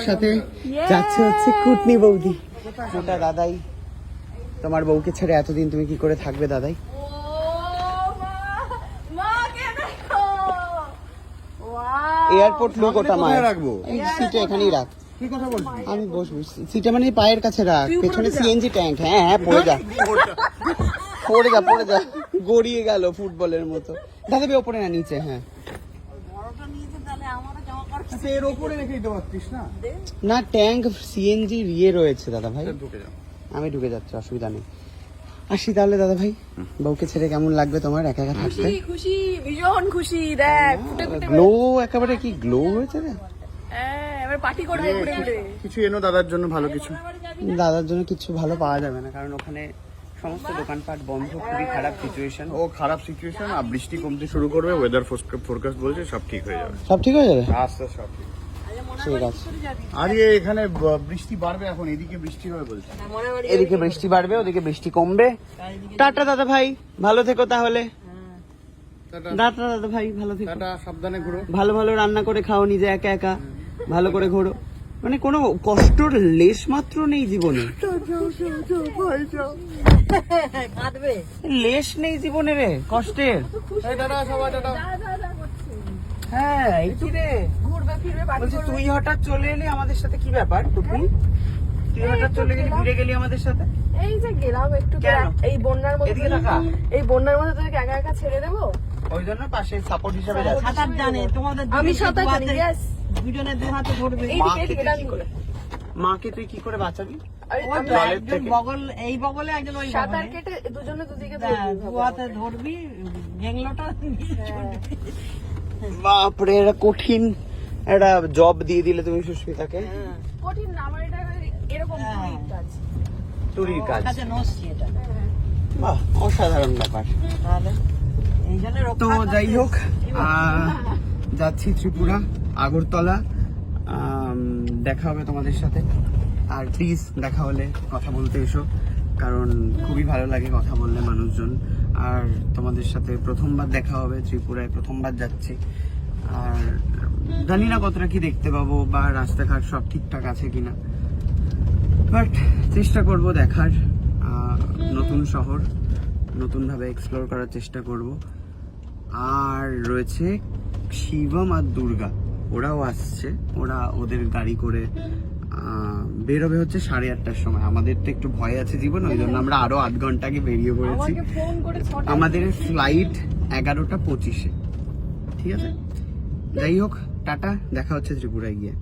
সাথে যাচ্ছে হচ্ছে কুটনি বৌদি। ওটা দাদাই, তোমার বউকে ছেড়ে এতদিন তুমি কি করে থাকবে দাদাই? এয়ারপোর্ট লোক ওটা মায়ের রাখবো, এই সিটে এখানেই রাখ। আমি বসবো সিটে, মানে পায়ের কাছে রাখ, পেছনে সিএনজি ট্যাঙ্ক। হ্যাঁ হ্যাঁ, পড়ে যা পড়ে যা পড়ে যা, গড়িয়ে গেল ফুটবলের মতো। দাদা বে ওপরে না নিচে। হ্যাঁ এর ওপরে রেখে দিতে পারতিস না? না, ট্যাঙ্ক সিএনজি ইয়ে রয়েছে দাদা ভাই। আমি ঢুকে যাচ্ছি, অসুবিধা নেই। আসি তাহলে দাদা ভাই, বউকে ছেড়ে কেমন লাগবে তোমার একা একা থাকতে? খুশি, ভীষণ খুশি। দেখ ফুটে ফুটে গ্লো, একেবারে কি গ্লো হয়েছে রে। এবার পার্টি করবে ঘুরে ঘুরে। কিছু এনো দাদার জন্য, ভালো কিছু। দাদার জন্য কিছু ভালো পাওয়া যাবে না, কারণ ওখানে সমস্ত দোকানপাট বন্ধ, খুবই খারাপ সিচুয়েশন। ও খারাপ সিচুয়েশন, আর বৃষ্টি কমতে শুরু করবে, ওয়েদার ফোরকাস্ট বলছে সব ঠিক হয়ে যাবে। সব ঠিক হয়ে যাবে, আস্তে সব ঠিক। ঠিক আছে। আর এখানে বৃষ্টি বাড়বে, এখন এদিকে বৃষ্টি হবে বলছে। এদিকে বৃষ্টি বাড়বে, ওদিকে বৃষ্টি কমবে। টাটা দাদা ভাই, ভালো থেকো তাহলে। টাটা দাদা ভাই, ভালো থেকো। টাটা, সাবধানে ঘুরো। ভালো ভালো রান্না করে খাও নিজে একা একা, ভালো করে ঘোরো। মানে কোনো কষ্টর লেশ মাত্র নেই জীবনে, লেশ নেই জীবনে রে কষ্টের। হ্যাঁ এই কি রে, ঘুরবে ফিরবে পার্টি বলছি করবে। তুই হঠাৎ চলে এলি আমাদের সাথে, কি ব্যাপার টুপি? তুই হঠাৎ চলে গেলি, ঘুরে গেলি আমাদের সাথে? এই যে গেলাম একটু, কেন? এই বন্যার মধ্যে এদিকে তাকা। এই বন্যার মধ্যে তোকে একা একা ছেড়ে দেবো? ওই জন্য পাশে সাপোর্ট হিসাবে যাচ্ছে। সাঁতার জানে তোমাদের আমি সাঁতার জানি, yes। দুজনে দু হাতে ধরবে। মাকে এইদিকে তুই ডান কি করে, মাকে তুই কি করে বাঁচাবি? ওই তো জলের একজন থেকে? বগল, এই বগলে একজন ওই সাঁতার বগলে। কেটে দুজনে দুদিকে হ্যাঁ, ধরবি। দু হাতে ধরবি গেংলোটা বাপরে, এটা কঠিন একটা জব দিয়ে দিলে তুমি সুস্মিতাকে। কঠিন না, আমার এটা এরকম হ্যাঁ। কাজ। চুরির কাজ। কাছে নসছি এটা। বাহ, অসাধারণ ব্যাপার। তাহলে এই জন্য তো রক্ষা যাই হোক, যাচ্ছি ত্রিপুরা, আগরতলা। দেখা হবে তোমাদের সাথে, আর প্লিজ দেখা হলে কথা বলতে এসো, কারণ খুবই ভালো লাগে কথা বললে মানুষজন। আর তোমাদের সাথে প্রথমবার দেখা হবে, ত্রিপুরায় প্রথমবার যাচ্ছি। আর জানি না কতটা কি দেখতে পাবো, বা রাস্তাঘাট সব ঠিকঠাক আছে কিনা, বাট চেষ্টা করব দেখার। নতুন শহর নতুনভাবে এক্সপ্লোর করার চেষ্টা করব। আর রয়েছে শিবম আর দুর্গা, ওরাও আসছে। ওরা ওদের গাড়ি করে বেরোবে হচ্ছে 8:30টার সময়। আমাদের তো একটু ভয় আছে জীবন, ওই জন্য আমরা আরো 8 ঘন্টা আগে বেরিয়ে পড়েছি। আমাকে ফোন করে 6টা আমাদের ফ্লাইট 11:25-এ। ঠিক আছে, যাই হোক, টাটা, দেখা হচ্ছে ত্রিপুরায় গিয়ে।